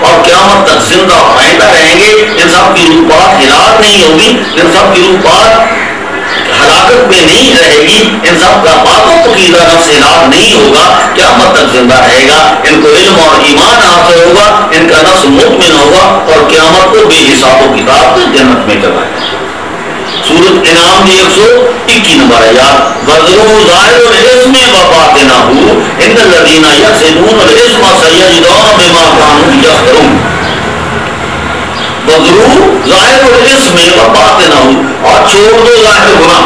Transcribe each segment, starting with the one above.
اور قیامت تک زندہ آئندہ رہیں گے. ان سب کی روح پاک ہلاک نہیں ہوگی, ان سب کی روح پاک ہلاکت میں نہیں رہے گی, ان سب کا پاک و پکیزہ نفس ہلاک نہیں ہوگا, قیامت تک زندہ رہے گا. ان کو علم اور ایمان حاصل ہوگا, ان کا نفس مطمئن ہوگا اور قیامت کو بے حساب و کتاب سے جنت میں چلائے گا. سورۃ انعام کی 121 نمبر آیات. وَذْرُوا ظَاهِرَ الْإِثْمِ وَبَاطِنَهُ إِنَّ الَّذِينَ يَكْسِبُونَ الْإِثْمَ سَيَجِدُونَ بِمَا كَانُوا يَفْتَرُونَ. وَذْرُوا ظَاهِرَ الْإِثْمِ وَبَاطِنَهُ, اور چھوڑ دو ظاہر گناہ.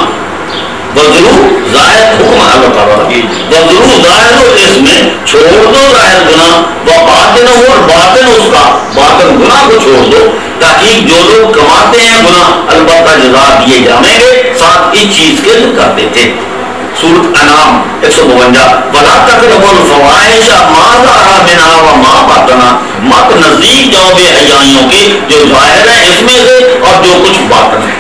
وَذْرُوا ظاہر حکم اللہ تعالیٰ کی. وَذْرُوا ظَاهِرَ الْإِثْمِ, چھوڑ دو ظاہر گناہ, وَبَاطِنَهُ, اور باطن اس کا, باطن گناہ کو چھوڑ دو. تاکہ جو لوگ کماتے ہیں گناہ البتہ جزا دیے جائیں گے ساتھ اس چیز کے جو کرتے تھے. سورۃ انعام 152. وَلَا تَقْرَبُوا الْفَوَاحِشَ مَا ظَهَرَ مِنْهَا وَمَا بَطَنَ, مت نزدیک جاؤ بے حیائیوں کے جو ظاہر ہیں اس میں سے اور جو کچھ باطن ہے.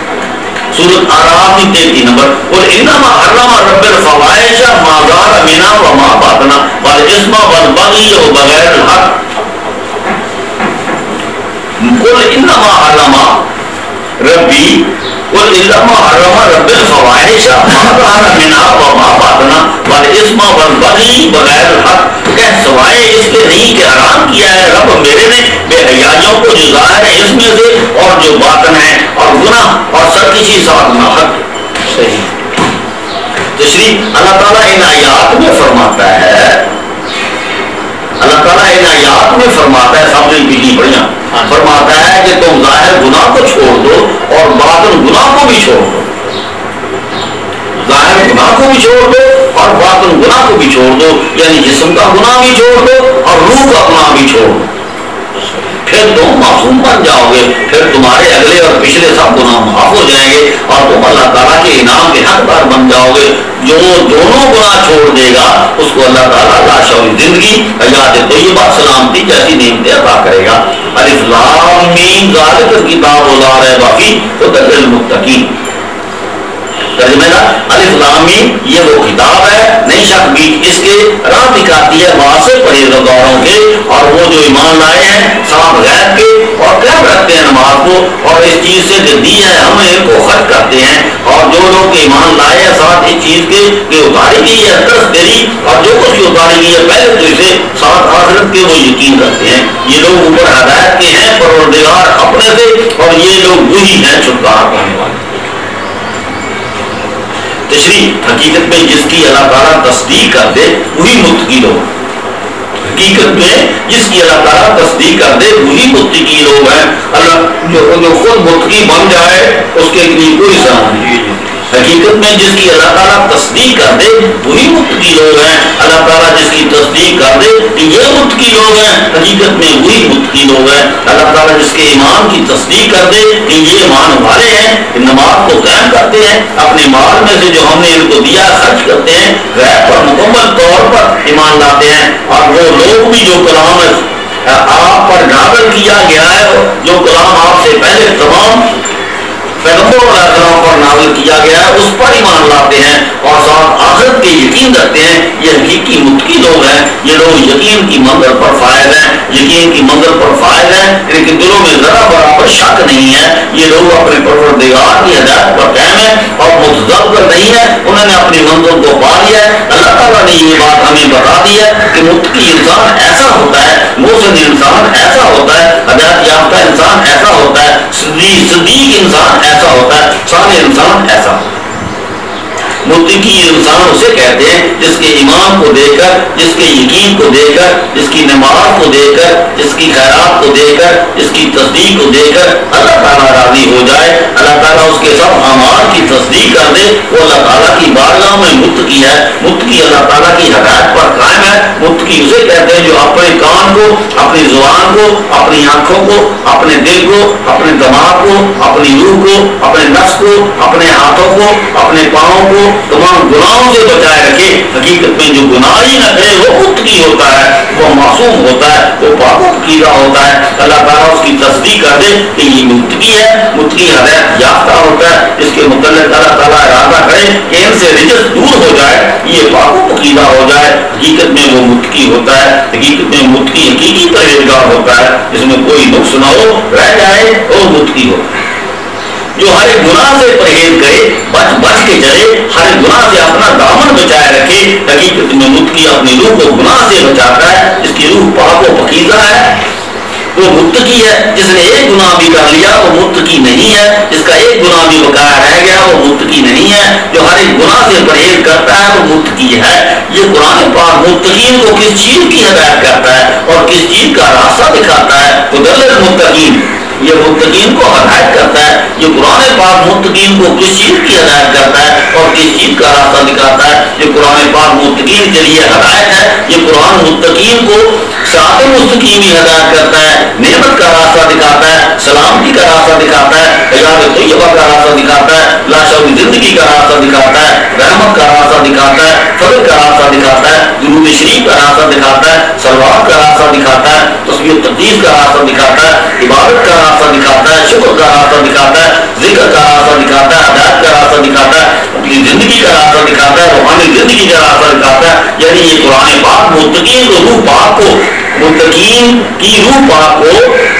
سورۃ اعراف کی 33 نمبر. قُلْ إِنَّمَا حَرَّمَ رَبُّ الْفَوَاحِشَ مَا ظَهَرَ مِنْهَا وَمَا بَطَنَ وَالْإِثْمَ وَالْبَغْيَ بِغَيْرِ الْحَقِّ. قُلْ إِنَّمَا حَرَّمَ رَبِّي, قُلْ إِنَّمَا حَرَّمَ رَبُّ الْفَوَاحِشَ مَا ظَهَرَ مِنْهَا وَمَا بَطَنَ وَالْإِثْمَ وَالْبَغْيَ بِغَيْرِ الْحَقِّ. کہ سوائے اس کے نہیں کہ حرام کیا ہے رب میرے نے بے حیائیوں کو جو ظاہر ہے اس میں سے اور جو باطن ہے, اور گناہ اور سرکشی ساتھ ناحق. صحیح تشریح اللہ تعالیٰ ان آیات میں فرماتا ہے, اللہ تعالیٰ ان آیات میں فرماتا ہے, سب سے پچھلی بڑھیاں فرماتا ہے کہ تم ظاہر گناہ کو چھوڑ دو اور باطن گناہ کو بھی چھوڑ دو. ظاہر گناہ کو بھی چھوڑ دو اور باطن گناہ کو بھی چھوڑ دو, یعنی جسم کا گناہ بھی چھوڑ دو اور روح کا گناہ بھی چھوڑ دو. پھر تم معصوم بن جاؤ گے, پھر تمہارے اگلے اور پچھلے سب گناہ معاف ہو جائیں گے اور تم اللہ تعالیٰ کے انعام کے حقدار بن جاؤ گے. جو دونوں گناہ چھوڑ دے گا اس کو اللہ تعالیٰ لاشعوری زندگی, حیات طیبہ, سلامتی جیسی نعمتیں عطا کرے گا. الف لام میم ذالک الکتاب لا ریب فیہ ھدی للمتقین. ترجمہ الف لام میم, یہ وہ کتاب ہے نہیں شک بیچ اس کے, راہ دکھاتی ہے واضح پرہیزگاروں کے اور وہ جو ایمان لائے ہیں صاحب غیب کے اور قائم رکھتے ہیں نماز کو, اور اس چیز سے جو دی ہے ہمیں ان کو خرچ کرتے ہیں. اور جو لوگ ایمان لائے ہیں ساتھ اس چیز کے کہ اتاری گئی ہے درس تیری, اور جو کچھ اتاری گئی ہے پہلے تو اسے ساتھ آخرت کے وہ یقین رکھتے ہیں. یہ لوگ اوپر ہدایت کے ہیں پروردگار اپنے سے, اور یہ لوگ وہی ہیں چھٹکارا پانے والے. تشریح حقیقت میں جس کی اللہ تعالیٰ تصدیق کر دے وہی متقی لوگ, حقیقت میں جس کی اللہ تعالیٰ تصدیق کر دے وہی متقی لوگ ہیں. اللہ جو خود متقی بن جائے اس کے لیے کوئی سزا نہیں. حقیقت میں جس کی اللہ تعالیٰ تصدیق کر دے وہی متقی لوگ ہیں. اللہ تعالیٰ جس کی تصدیق کر دے کہ یہ متقی لوگ ہیں, حقیقت میں وہی متقی لوگ ہیں. اللہ تعالیٰ جس کے ایمان کی تصدیق کر دے کہ یہ ایمان والے ہیں, نماز کو قائم کرتے ہیں, اپنے مال میں سے جو ہم نے ان کو دیا خرچ کرتے ہیں, غیب پر مکمل طور پر ایمان لاتے ہیں. اور وہ لوگ بھی جو کلام آپ پر نازل کیا گیا ہے, جو کلام آپ سے پہلے تمام پیغمبروں علیہ السلام پر نازل کیا گیا ہے اس پر ایمان لاتے ہیں اور ساتھ آخرت کے یقین رکھتے ہیں, یہ حقیقی متقی لوگ ہیں. یہ لوگ یقین کی منزل پر فائز ہیں, یقین کی منزل پر فائز ہیں, ان کے دلوں میں ذرا برابر شک نہیں ہے. یہ لوگ اپنے پروردگار کی ہدایت پر قائم ہیں اور متذکر نہیں ہے, انہوں نے اپنی منزل کو پا لیا ہے. اللہ تعالیٰ نے یہ بات ہمیں بتا دی ہے کہ متقی انسان ایسا ہوتا ہے, محسن انسان ایسا ہوتا ہے, ہدایت یافتہ انسان ایسا ہوتا ہے, صدیق انسان ایسا ہوتا ہے, صالح انسان ایسا ہوتا ہے. متقی انسان اسے کہتے ہیں جس کے ایمان کو دیکھ کر, جس کے یقین کو دیکھ کر, جس کی نماز کو دیکھ کر, جس کی خیرات کو دیکھ کر, جس کی تصدیق کو دیکھ کر اللہ تعالیٰ راضی ہو جائے, اللہ تعالیٰ اس کے سب اعمال کی تصدیق کر دے, وہ اللہ تعالیٰ کی بارگاہ میں متقی ہے. متقی اللہ تعالیٰ کی ہدایت پر قائم ہے. متقی اسے کہتے ہیں جو اپنے کان کو, اپنی زبان کو, اپنی آنکھوں کو, اپنے دل کو, اپنے دماغ کو, اپنی روح کو, اپنے نفس کو, اپنے ہاتھوں کو, اپنے پاؤں کو, تمام گناہوں سے بچائے رکھے. حقیقت میں جو گناہ ہی نہ کرے وہ متقی ہوتا ہے, وہ معصوم ہوتا ہے, وہ پاک و پاکیزہ ہوتا ہے. اللہ تعالیٰ اس کی تصدیق کر دے کہ یہ متقی ہے, متقی ہدایت یافتہ ہوتا ہے. اس کے متعلق اللہ تعالیٰ ارادہ کرے کہ ان سے رجس دور ہو جائے, یہ پاک و پاکیزہ ہو جائے. حقیقت میں وہ متقی ہوتا ہے. حقیقت میں متقی حقیقی پرہیزگار ہوتا ہے, جس میں کوئی نقص نہ ہو, رہ جائے اور متقی ہو. جو ہر ایک گناہ سے پرہیز کرے, بچ کے چلے, ہر ایک گناہ سے اپنا دامن بچائے رکھے. حقیقت میں متقی اپنی روح کو گناہ سے بچاتا ہے. اس کی روح پاک و پاکیزہ ہے, وہ متقی ہے. جس نے ایک گناہ بھی کر لیا وہ متقی نہیں ہے. جس کا ایک گناہ بھی بقایا رہ گیا وہ متقی نہیں ہے. جو ہر ایک گناہ سے پرہیز کرتا ہے وہ متقی ہے. یہ قرآن پاک متقین کو کس چیز کی ہدایت کرتا ہے اور کس چیز کا راستہ دکھاتا ہے. خدل المتقین, یہ متقین کو ہدایت کرتا ہے. یہ قرآن پاک متقین کو کس چیز کی ہدایت کرتا ہے اور کس چیز کا راستہ دکھاتا ہے. یہ قرآن پاک متقین کے لیے ہدایت ہے. یہ قرآن متقین کو صراط مستقیم ہدایت کرتا ہے, نعمت کا راستہ دکھاتا ہے, سلامتی کا راستہ دکھاتا ہے, حیات طیبہ کا راستہ دکھاتا ہے, لاشعوری زندگی کا راستہ دکھاتا ہے, رحمت کا راستہ دکھاتا ہے, فضل کا راستہ دکھاتا ہے, درود شریف کا راستہ دکھاتا ہے, صلوات کا راستہ دکھاتا ہے, تسبیح تقدیس کا راستہ دکھاتا ہے, عبادت کا راستہ دکھاتا ہے, شکر کا راستہ دکھاتا ہے, ذکر کا راستہ دکھاتا ہے, ہدایت کا راستہ دکھاتا ہے, اپنی زندگی کا راستہ دکھاتا ہے, روحانی زندگی کا راستہ دکھاتا ہے. یعنی یہ قرآن پاک متقین کو روح پاک کو, متقین کی روح پاک کو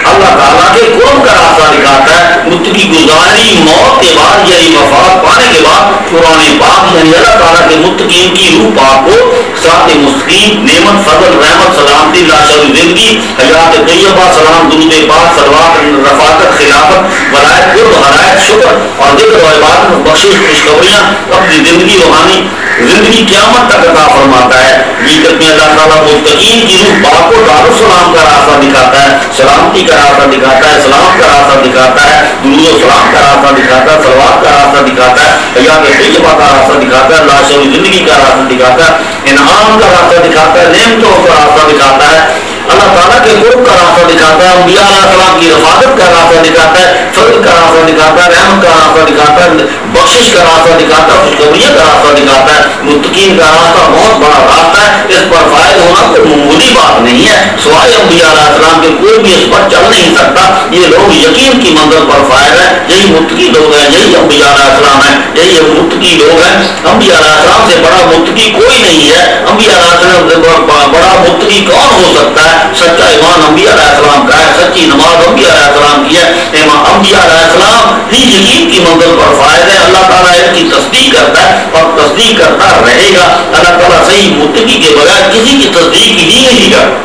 اللہ تعالیٰ کے قرب کا راستہ دکھاتا ہے. متقی گزاری موت کے بعد یعنی وفات پانے کے بعد قرآن پاک یعنی اللہ تعالیٰ کے متقین کی روح پاک کو صراط مستقیم, نعمت, فضل, رحمت, سلامتی, لاشعوری زندگی, حیات طیبہ, سلام, درود پاک, صلوات, رفاقت, خلافت, ولایت, قرب, ہدایت, شکر اور ذکر و عبادت, بخشش, خوشخبریاں, اپنی زندگی, روحانی زندگی قیامت تک عطا فرماتا ہے. حقیقت میں اللہ تعالیٰ متقین کی روح پاک کو دارالسلام کا راستہ دکھاتا ہے, سلامتی کا راستہ دکھاتا ہے, سلام کا راستہ دکھاتا ہے, درود و سلام کا راستہ دکھاتا ہے, صلوات کا راستہ دکھاتا ہے, حیات طیبہ کا راستہ دکھاتا ہے, لاشعوری زندگی کا راستہ دکھاتا ہے, انعام کا راستہ دکھاتا ہے, نعمتوں کا راستہ دکھاتا ہے, اللہ تعالیٰ کے قرب کا راستہ دکھاتا ہے, انبیاء علیہ السلام کی رفاقت کا راستہ دکھاتا ہے, فضل کا راستہ دکھاتا ہے, رحمت کا راستہ دکھاتا ہے, بخشش کا راستہ دکھاتا ہے, خوشخبریوں کا راستہ دکھاتا ہے. متقین کا راستہ بہت بڑا راستہ ہے. اس پر فائد ہونا کوئی معمولی بات نہیں ہے. سوائے انبیاء علیہ السلام کے کوئی بھی اس پر چل نہیں سکتا. یہ لوگ یقین کی منزل پر فائد ہے. یہی متقی لوگ ہیں, یہی انبیاء علیہ السلام ہیں, یہی متقی لوگ ہیں. انبیاء علیہ السلام سے بڑا متقی کوئی نہیں ہے. انبیاء علیہ السلام سے بڑا متقی کون ہو سکتا ہے؟ سچا ایمان انبیاء علیہ السلام کا ہے, سچی نماز انبیاء علیہ السلام کی ہے. انبیاء علیہ السلام ہی یقین کی منزل پر فائد ہے. اللہ تعالیٰ ان کی تصدیق کرتا ہے اور تصدیق کرتا رہے گا. اللہ تعالیٰ صحیح متقی کے بغیر کسی کی تصدیق ہی نہیں کرتا.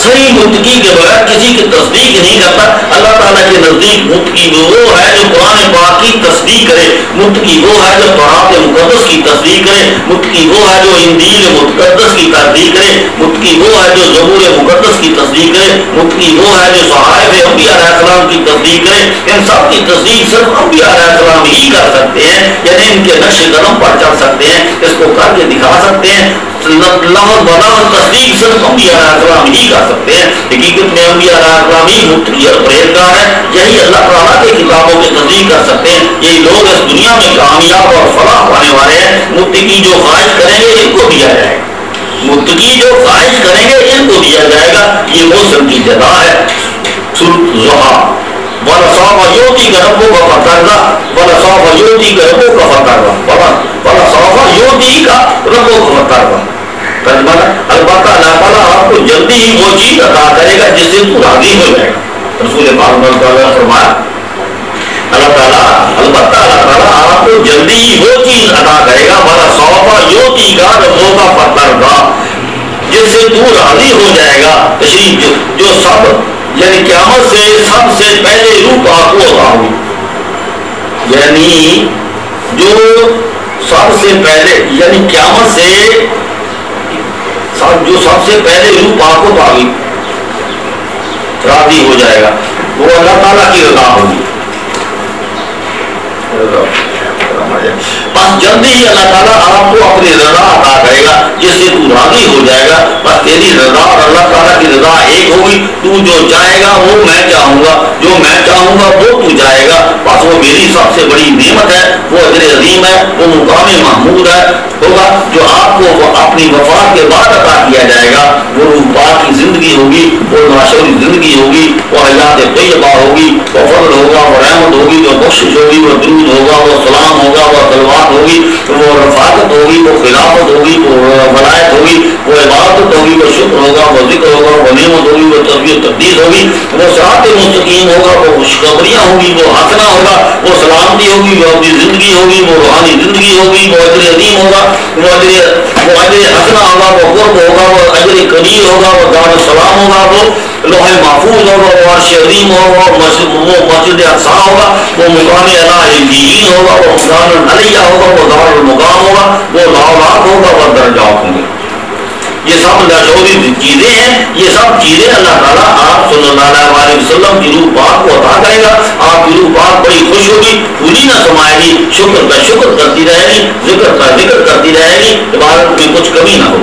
صحیح متقی کے بغیر کسی کی تصدیق نہیں کرتا. اللہ تعالیٰ کے نزدیک متقی وہ ہے جو قرآن پاک کی تصدیق کرے, متقی وہ ہے جو تورات مقدس کی تصدیق کرے, متقی وہ ہے جو انجیل مقدس کی تصدیق کرے, متقی وہ ہے جو زبور مقدس کی تصدیق کرے, متقی وہ ہے جو صحائف انبیاء علیہ السلام کی تصدیق کرے. ان سب کی تصدیق صرف انبیاء علیہ السلام ہی کر سکتے ہیں, یعنی ان کے نقش قدم پر چل سکتے ہیں, اس کو کر کے دکھا سکتے ہیں. لفظ بلفظ تصدیق صرف انبیاء علیہ السلام ہی کر سکتے ہیں. حقیقت میں انبیاء علیہ السلام ہی متقی اور پرہیزگار ہیں. یہی اللہ تعالیٰ کی کتابوں کی تصدیق کر سکتے ہیں. یہی لوگ اس دنیا میں کامیاب اور فلاح پانے والے ہیں. متقی جو خواہش کریں گے ان کو دیا جائے گا. متقی جو خواہش کریں گے ان کو دیا جائے گا. یہ موسم کی جزا ہے. سورۃ ضحیٰ وَلَسَوْفَ يُؤْتِيكَ رَبُّكَ فَتَرْضَىٰ وَلَسَوْفَ يُؤْتِيكَ رَبُّكَ فَتَرْضَىٰ وَلَسَوْفَ يُؤْتِيكَ رَبُّكَ فَتَرْضَىٰ. البتہ اللہ تعالیٰ آپ کو جلدی ہی وہ چیز عطا کرے گا جس سے تو راضی ہو جائے گا. رسول پاک صلی اللہ علیہ وسلم نے فرمایا اللہ تعالیٰ آپ کو جلدی ہی وہ چیز عطا کرے گا وَلَسَوْفَ يُؤْتِيكَ رَبُّكَ فَتَرْضَىٰ, جس سے تو راضی ہو جائے گا. تشریف جو سب یعنی قیامت سے سب سے پہلے روح پاک کو عطا ہوئی, یعنی جو سب سے پہلے یعنی قیامت سے جو سب سے پہلے روح پاک کو پاگی راضی ہو جائے گا, وہ اللہ تعالیٰ کی رضا ہوگی. بس جلدی ہی اللہ تعالیٰ آپ کو اپنی رضا عطا کرے گا جس سے تو راضی ہو جائے گا. بس تیری رضا اور اللہ تعالیٰ کی رضا ایک ہوگی ہوگی، تو جو چاہے گا وہ میں چاہوں گا، جو میں چاہوں گا وہ تو جائے گا، بس وہ میری سب سے بڑی نعمت ہے، وہ اجر عظیم ہے، وہ مقام محمود ہے ہوگا جو آپ کو وہ اپنی وفات کے بعد عطا کیا جائے گا۔ وہ روح پاک کی زندگی ہوگی، وہ ناشوری زندگی ہوگی، وہ حیات طیبہ ہوگی، وہ فضل ہوگا، وہ رحمت ہوگی، وہ بخشش ہوگی، وہ درود ہوگا، وہ سلام ہوگا، وہ صلوات ہوگی، وہ رفاقت ہوگی، وہ خلافت ہوگی، وہ ولایت ہوگی، وہ عبادت ہوگی، وہ شکر ہوگا، وہ ذکر ہوگا، وہ نعمت ہوگی، وہ تسبیح تقدیس ہوگی، وہ صراط مستقیم ہوگا، وہ خوشخبریاں ہوگی، وہ حسنہ ہوگا، وہ سلامتی ہوگی، وہ اپنی زندگی ہوگی، وہ روحانی زندگی ہوگی، وہ اجر عظیم ہوگا، وہ اجر حسنہ ہوگا، وہ قرب ہوگا، وہ اجر کبیر ہوگا، وہ دار السلام ہوگا، وہ لوح محفوظ ہوگا، وہ عرش عظیم ہوگا، وہ مسجد اقصی ہوگا، وہ مقام اعلی علیین ہوگا، وہ مقام علیہ ہوگا، وہ دار المقام ہوگا، وہ لاؤلاق ہوگا، وہ درجات ہوں گے۔ یہ سب لاشعوری چیزیں ہیں، یہ سب چیزیں اللہ تعالیٰ آپ صلی اللہ علیہ وسلم کی روح پاک کو عطا کرے گا۔ آپ کی روح پاک بڑی خوش ہوگی، پھولی نہ سمائے گی، شکر کا شکر کرتی رہے گی، ذکر کا ذکر کرتی رہے گی، عبادت میں کچھ کمی نہ ہو۔